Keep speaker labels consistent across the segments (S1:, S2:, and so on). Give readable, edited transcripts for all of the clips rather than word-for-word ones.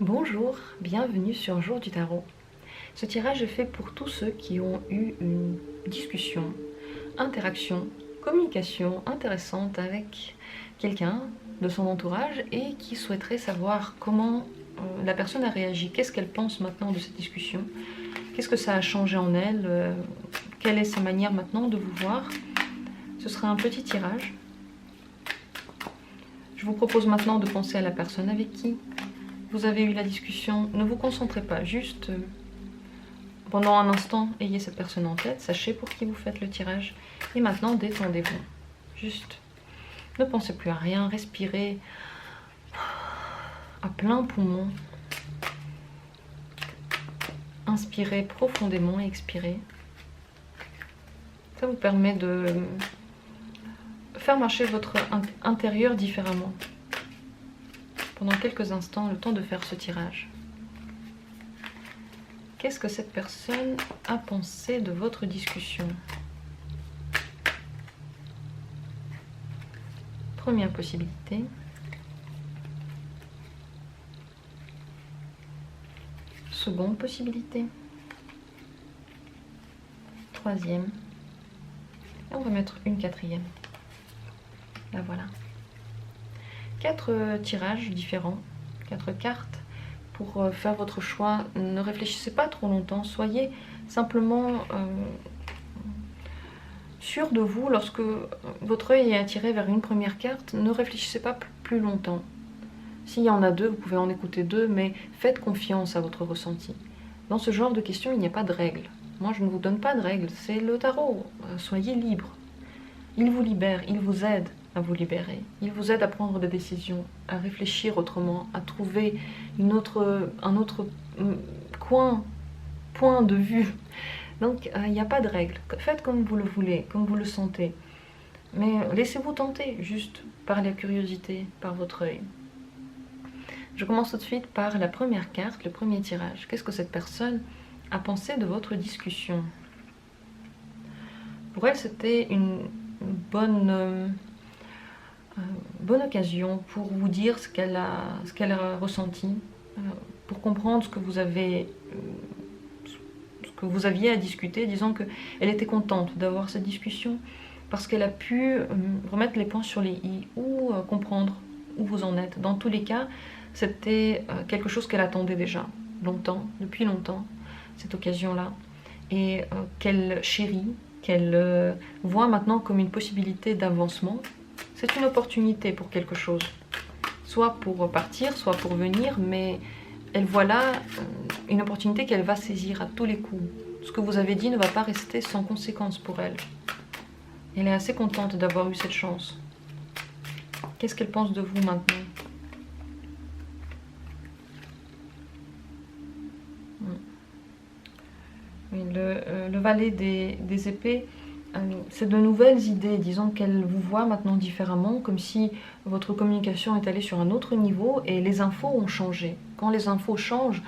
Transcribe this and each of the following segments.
S1: Bonjour, bienvenue sur Jour du Tarot. Ce tirage est fait pour tous ceux qui ont eu une discussion, interaction, communication intéressante avec quelqu'un de son entourage et qui souhaiterait savoir comment la personne a réagi, qu'est-ce qu'elle pense maintenant de cette discussion, qu'est-ce que ça a changé en elle, quelle est sa manière maintenant de vous voir. Ce sera un petit tirage. Je vous propose maintenant de penser à la personne avec qui vous avez eu la discussion. Ne vous concentrez pas, juste pendant un instant, ayez cette personne en tête, sachez pour qui vous faites le tirage. Et maintenant, détendez-vous. Juste, ne pensez plus à rien, respirez à plein poumon. Inspirez profondément et expirez. Ça vous permet de faire marcher votre intérieur différemment. Pendant quelques instants, le temps de faire ce tirage. Qu'est-ce que cette personne a pensé de votre discussion? Première possibilité. Seconde possibilité. Troisième. Et on va mettre une quatrième. Là voilà. 4 tirages différents, 4 cartes pour faire votre choix. Ne réfléchissez pas trop longtemps, soyez simplement sûr de vous. Lorsque votre œil est attiré vers une première carte, ne réfléchissez pas plus longtemps. S'il y en a 2, vous pouvez en écouter 2, mais faites confiance à votre ressenti. Dans ce genre de questions, il n'y a pas de règles. Moi, je ne vous donne pas de règles, c'est le tarot. Soyez libre. Il vous libère, il vous aide à vous libérer. Il vous aide à prendre des décisions, à réfléchir autrement, à trouver un autre point de vue. Donc, il n'y a pas de règle. Faites comme vous le voulez, comme vous le sentez. Mais laissez-vous tenter, juste par la curiosité, par votre œil. Je commence tout de suite par la première carte, le premier tirage. Qu'est-ce que cette personne a pensé de votre discussion? Pour elle, c'était une bonne occasion pour vous dire ce qu'elle a ressenti, pour comprendre ce que vous aviez à discuter, disant qu'elle était contente d'avoir cette discussion parce qu'elle a pu remettre les points sur les i ou comprendre où vous en êtes. Dans tous les cas, c'était quelque chose qu'elle attendait déjà longtemps, depuis longtemps, cette occasion-là, et qu'elle chérit, qu'elle voit maintenant comme une possibilité d'avancement. C'est une opportunité pour quelque chose, soit pour partir, soit pour venir, mais elle voit là une opportunité qu'elle va saisir à tous les coups. Ce que vous avez dit ne va pas rester sans conséquence pour elle. Elle est assez contente d'avoir eu cette chance. Qu'est-ce qu'elle pense de vous maintenant? Le valet des épées, c'est de nouvelles idées, disons qu'elle vous voit maintenant différemment, comme si votre communication est allée sur un autre niveau et les infos ont changé. Quand les infos changent,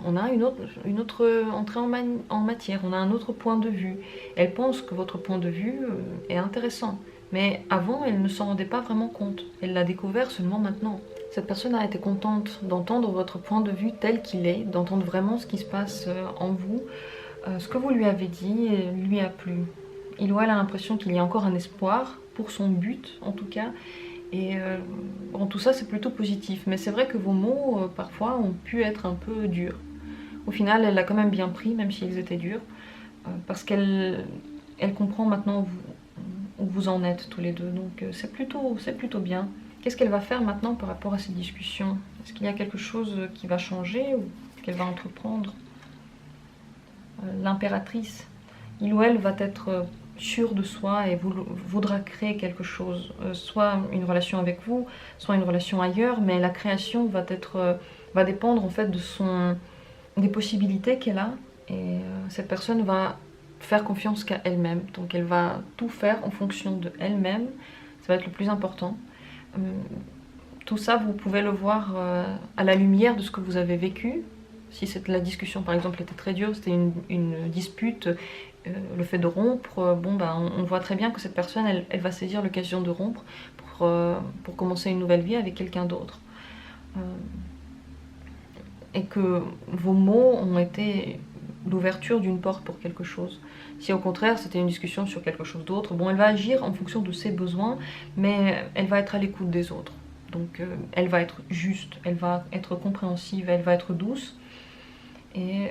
S1: on a une autre entrée en matière, on a un autre point de vue. Elle pense que votre point de vue est intéressant, mais avant elle ne s'en rendait pas vraiment compte, elle l'a découvert seulement maintenant. Cette personne a été contente d'entendre votre point de vue tel qu'il est, d'entendre vraiment ce qui se passe en vous. Ce que vous lui avez dit lui a plu. Il ou elle a l'impression qu'il y a encore un espoir pour son but, en tout cas. Et bon, tout ça, c'est plutôt positif. Mais c'est vrai que vos mots, parfois, ont pu être un peu durs. Au final, elle l'a quand même bien pris, même s'ils étaient durs. Parce qu'elle comprend maintenant où vous en êtes tous les deux. Donc c'est plutôt bien. Qu'est-ce qu'elle va faire maintenant par rapport à ces discussions? Est-ce qu'il y a quelque chose qui va changer ou qu'elle va entreprendre? L'impératrice, il ou elle va être sûre de soi et voudra créer quelque chose, soit une relation avec vous, soit une relation ailleurs, mais la création va dépendre en fait des possibilités qu'elle a, et cette personne va faire confiance qu'à elle-même, donc elle va tout faire en fonction de elle-même, ça va être le plus important. Tout ça, vous pouvez le voir à la lumière de ce que vous avez vécu. Si la discussion, par exemple, était très dure, c'était une dispute, le fait de rompre, bon, ben, on voit très bien que cette personne, elle va saisir l'occasion de rompre pour commencer une nouvelle vie avec quelqu'un d'autre. et que vos mots ont été l'ouverture d'une porte pour quelque chose. Si au contraire c'était une discussion sur quelque chose d'autre, bon, elle va agir en fonction de ses besoins, mais elle va être à l'écoute des autres. Donc elle va être juste, elle va être compréhensive, elle va être douce, et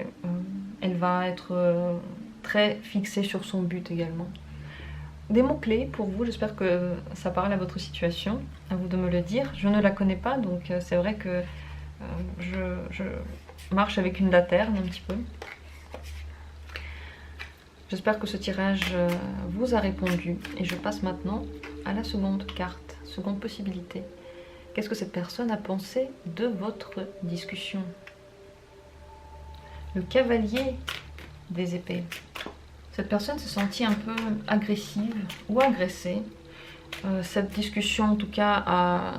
S1: elle va être très fixée sur son but également. Des mots-clés pour vous, j'espère que ça parle à votre situation, à vous de me le dire. Je ne la connais pas, donc c'est vrai que je marche avec une laterne un petit peu. J'espère que ce tirage vous a répondu, et je passe maintenant à la seconde carte, seconde possibilité. Qu'est-ce que cette personne a pensé de votre discussion? Le cavalier des épées. Cette personne s'est sentie un peu agressive ou agressée. Cette discussion, en tout cas, a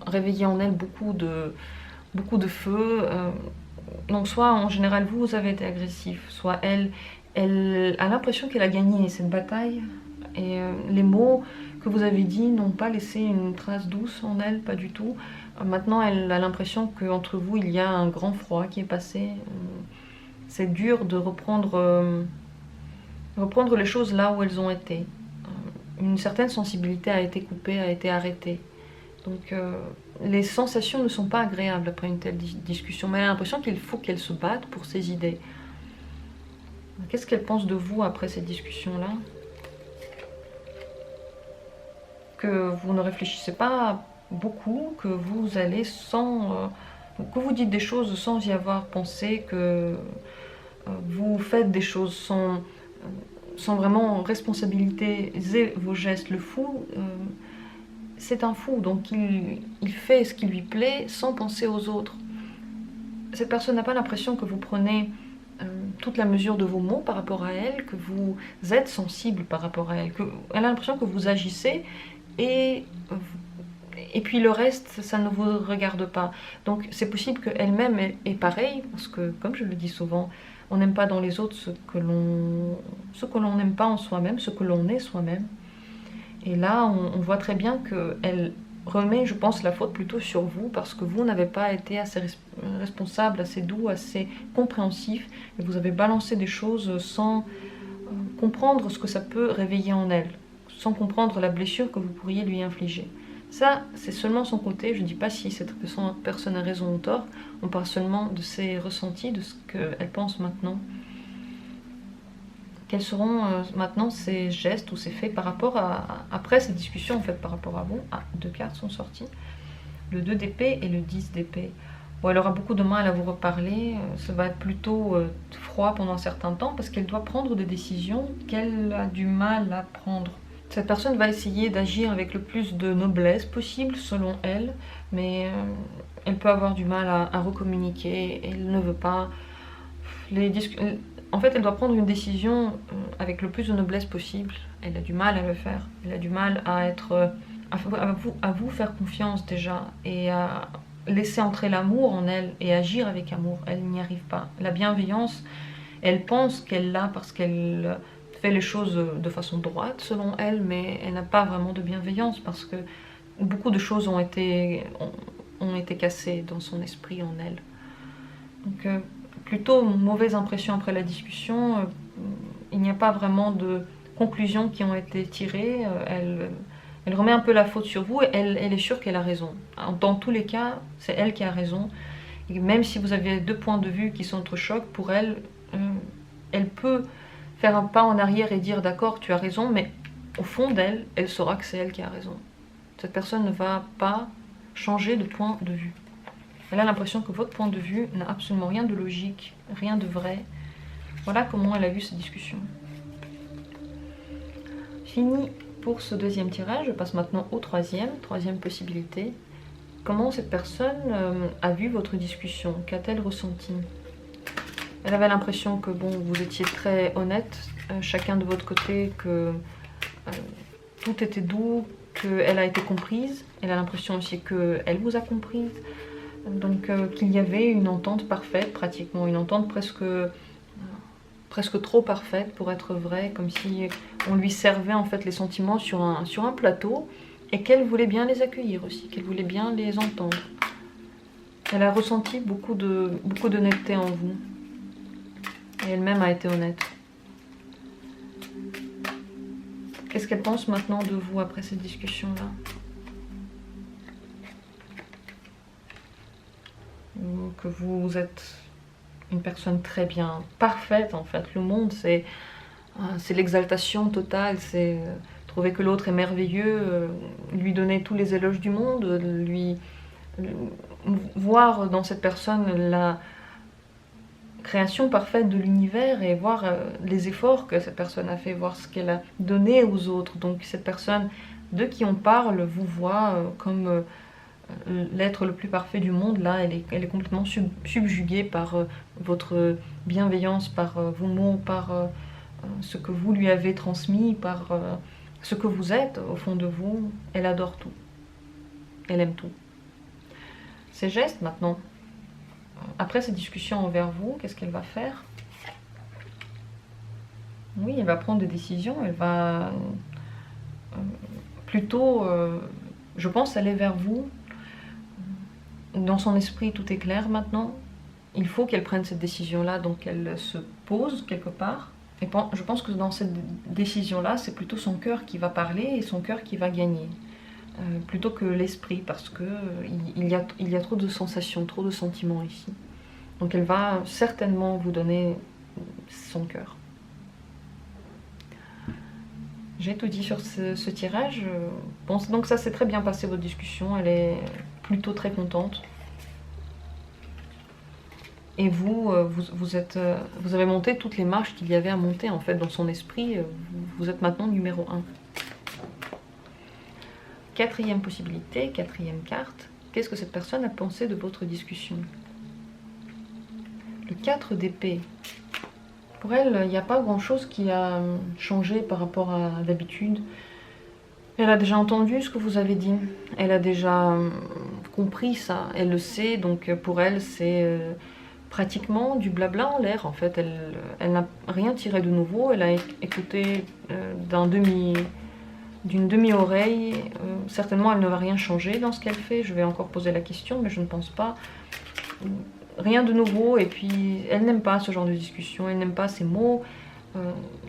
S1: réveillé en elle beaucoup de feu. Donc soit, en général, vous avez été agressif, soit elle a l'impression qu'elle a gagné cette bataille. Et les mots que vous avez dit n'ont pas laissé une trace douce en elle, pas du tout. Maintenant, elle a l'impression qu'entre vous, il y a un grand froid qui est passé. C'est dur de reprendre les choses là où elles ont été. Une certaine sensibilité a été coupée, a été arrêtée. Donc les sensations ne sont pas agréables après une telle discussion, mais elle a l'impression qu'il faut qu'elle se batte pour ses idées. Qu'est-ce qu'elle pense de vous après cette discussion-là? Que vous ne réfléchissez pas beaucoup, que vous allez que vous dites des choses sans y avoir pensé, que vous faites des choses sans vraiment responsabiliser vos gestes. Le fou, c'est un fou, donc il fait ce qui lui plaît sans penser aux autres. Cette personne n'a pas l'impression que vous prenez toute la mesure de vos mots par rapport à elle, que vous êtes sensible par rapport à elle, elle a l'impression que vous agissez et puis le reste, ça ne vous regarde pas. Donc c'est possible qu'elle-même est pareille, parce que, comme je le dis souvent, on n'aime pas dans les autres ce que l'on n'aime pas en soi-même, ce que l'on est soi-même. Et là, on voit très bien qu'elle remet, je pense, la faute plutôt sur vous, parce que vous n'avez pas été assez responsable, assez doux, assez compréhensif, et vous avez balancé des choses sans comprendre ce que ça peut réveiller en elle, sans comprendre la blessure que vous pourriez lui infliger. Ça, c'est seulement son côté. Je ne dis pas si cette personne a raison ou tort. On parle seulement de ses ressentis, de ce qu'elle pense maintenant. Quels seront maintenant ses gestes ou ses faits par rapport après cette discussion, en fait, par rapport à vous? Ah, 2 cartes sont sorties. Le 2 d'épée et le 10 d'épée. Bon, elle aura beaucoup de mal à vous reparler. Ça va être plutôt froid pendant un certain temps, parce qu'elle doit prendre des décisions qu'elle a du mal à prendre. Cette personne va essayer d'agir avec le plus de noblesse possible, selon elle, mais elle peut avoir du mal à recommuniquer. Elle ne veut pas... En fait, elle doit prendre une décision avec le plus de noblesse possible. Elle a du mal à le faire. Elle a du mal à vous faire confiance déjà, et à laisser entrer l'amour en elle et agir avec amour. Elle n'y arrive pas. La bienveillance, elle pense qu'elle l'a parce qu'elle fait les choses de façon droite selon elle, mais elle n'a pas vraiment de bienveillance, parce que beaucoup de choses ont été cassées dans son esprit, en elle. Donc plutôt mauvaise impression après la discussion. Il n'y a pas vraiment de conclusions qui ont été tirées. Elle remet un peu la faute sur vous, et elle est sûre qu'elle a raison. Dans tous les cas, c'est elle qui a raison. Et même si vous avez 2 points de vue qui s'entrechoquent, pour elle, elle peut faire un pas en arrière et dire d'accord, tu as raison, mais au fond d'elle, elle saura que c'est elle qui a raison. Cette personne ne va pas changer de point de vue. Elle a l'impression que votre point de vue n'a absolument rien de logique, rien de vrai. Voilà comment elle a vu cette discussion. Fini pour ce 2e tirage, je passe maintenant au 3e possibilité. Comment cette personne a vu votre discussion? Qu'a-t-elle ressenti? Elle avait l'impression que bon, vous étiez très honnête, chacun de votre côté, que tout était doux, qu'elle a été comprise. Elle a l'impression aussi qu'elle vous a comprise. Donc qu'il y avait une entente parfaite, pratiquement une entente presque trop parfaite pour être vraie, comme si on lui servait en fait les sentiments sur un plateau, et qu'elle voulait bien les accueillir aussi, qu'elle voulait bien les entendre. Elle a ressenti beaucoup d'honnêteté en vous. Et elle-même a été honnête. Qu'est-ce qu'elle pense maintenant de vous après cette discussion-là? Que vous êtes une personne très bien, parfaite en fait. Le monde, c'est l'exaltation totale, c'est trouver que l'autre est merveilleux, lui donner tous les éloges du monde, voir dans cette personne la création parfaite de l'univers et voir les efforts que cette personne a fait, voir ce qu'elle a donné aux autres. Donc cette personne de qui on parle vous voit comme l'être le plus parfait du monde. Là, elle est complètement subjuguée par votre bienveillance, par vos mots, par ce que vous lui avez transmis, par ce que vous êtes au fond de vous. Elle adore tout. Elle aime tout. Ces gestes maintenant, après cette discussion envers vous, qu'est-ce qu'elle va faire? Oui, elle va prendre des décisions, elle va plutôt, je pense, aller vers vous. Dans son esprit, tout est clair maintenant. Il faut qu'elle prenne cette décision-là, donc elle se pose quelque part. Et je pense que dans cette décision-là, c'est plutôt son cœur qui va parler et son cœur qui va gagner. Plutôt que l'esprit, parce que il y a trop de sensations, trop de sentiments ici. Donc elle va certainement vous donner son cœur. J'ai tout dit sur ce tirage. Bon, donc ça s'est très bien passé votre discussion, elle est plutôt très contente. Et vous avez monté toutes les marches qu'il y avait à monter en fait dans son esprit. Vous êtes maintenant numéro 1. Quatrième possibilité, quatrième carte. Qu'est-ce que cette personne a pensé de votre discussion? Le 4 d'épée. Pour elle, il n'y a pas grand-chose qui a changé par rapport à d'habitude. Elle a déjà entendu ce que vous avez dit. Elle a déjà compris ça. Elle le sait. Donc pour elle, c'est pratiquement du blabla en l'air. En fait, elle n'a rien tiré de nouveau. Elle a écouté d'une demi-oreille. Certainement, elle ne va rien changer dans ce qu'elle fait. Je vais encore poser la question, mais je ne pense pas. Rien de nouveau. Et puis, elle n'aime pas ce genre de discussion. Elle n'aime pas ces mots.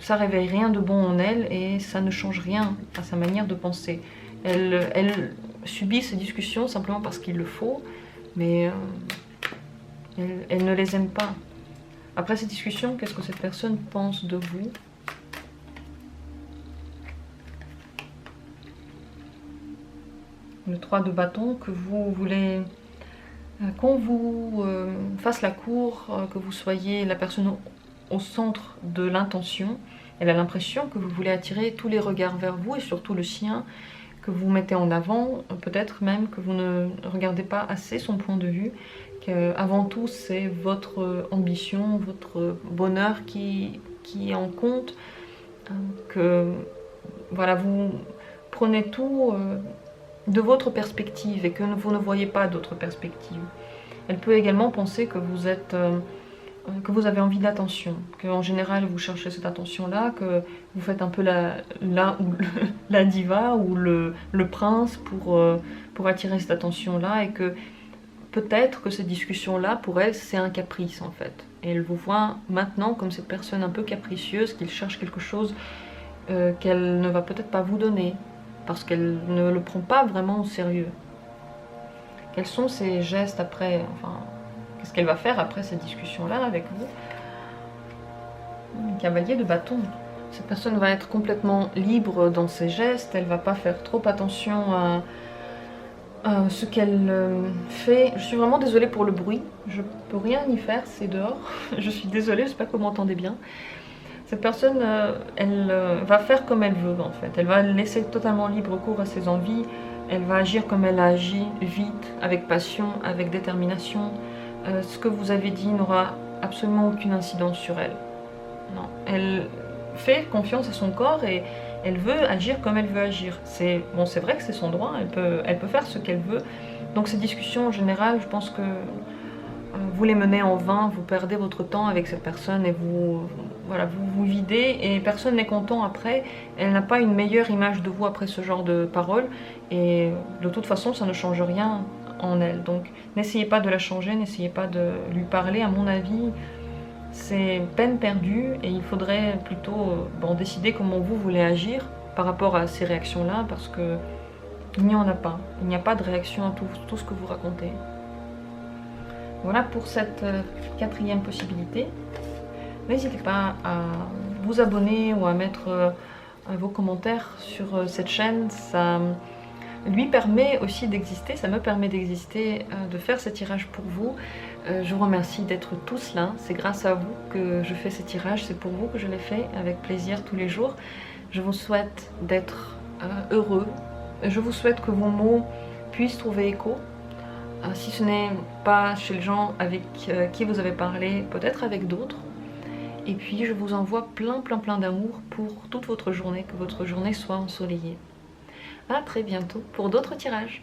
S1: Ça réveille rien de bon en elle et ça ne change rien à sa manière de penser. Elle subit ces discussions simplement parce qu'il le faut, mais elle ne les aime pas. Après ces discussions, qu'est-ce que cette personne pense de vous? Le 3 de bâton, que vous voulez qu'on vous fasse la cour, que vous soyez la personne au centre de l'intention. Elle a l'impression que vous voulez attirer tous les regards vers vous et surtout le sien, que vous mettez en avant, peut-être même que vous ne regardez pas assez son point de vue, qu'avant tout c'est votre ambition, votre bonheur qui est en compte, que voilà, vous prenez tout de votre perspective et que vous ne voyez pas d'autres perspectives. Elle peut également penser que que vous avez envie d'attention, qu'en général vous cherchez cette attention-là, que vous faites un peu la diva ou le prince pour attirer cette attention-là, et que peut-être que cette discussion-là, pour elle, c'est un caprice en fait. Et elle vous voit maintenant comme cette personne un peu capricieuse, qui cherche quelque chose qu'elle ne va peut-être pas vous donner, parce qu'elle ne le prend pas vraiment au sérieux. Quels sont ses gestes après, enfin, qu'est-ce qu'elle va faire après cette discussion-là avec vous? Cavalier de bâton. Cette personne va être complètement libre dans ses gestes, elle ne va pas faire trop attention à ce qu'elle fait. Je suis vraiment désolée pour le bruit, je peux rien y faire, c'est dehors. Je suis désolée, je ne sais pas que vous m'entendez bien. Cette personne, elle va faire comme elle veut en fait. Elle va laisser totalement libre cours à ses envies. Elle va agir comme elle a agi, vite, avec passion, avec détermination. Ce que vous avez dit n'aura absolument aucune incidence sur elle. Non. Elle fait confiance à son corps et elle veut agir comme elle veut agir. Bon, c'est vrai que c'est son droit, elle peut faire ce qu'elle veut. Donc ces discussions en général, je pense que vous les menez en vain, vous perdez votre temps avec cette personne et voilà, vous videz et personne n'est content après. Elle n'a pas une meilleure image de vous après ce genre de paroles et de toute façon ça ne change rien en elle. Donc n'essayez pas de la changer, n'essayez pas de lui parler. À mon avis, c'est peine perdue et il faudrait plutôt décider comment vous voulez agir par rapport à ces réactions-là, parce que il n'y en a pas. Il n'y a pas de réaction à tout ce que vous racontez. Voilà pour cette quatrième possibilité. N'hésitez pas à vous abonner ou à mettre vos commentaires sur cette chaîne. Ça lui permet aussi d'exister, ça me permet d'exister, de faire ces tirages pour vous. Je vous remercie d'être tous là. C'est grâce à vous que je fais ces tirages. C'est pour vous que je les fais avec plaisir tous les jours. Je vous souhaite d'être heureux. Je vous souhaite que vos mots puissent trouver écho. Si ce n'est pas chez les gens avec qui vous avez parlé, peut-être avec d'autres. Et puis je vous envoie plein d'amour pour toute votre journée, que votre journée soit ensoleillée. À très bientôt pour d'autres tirages.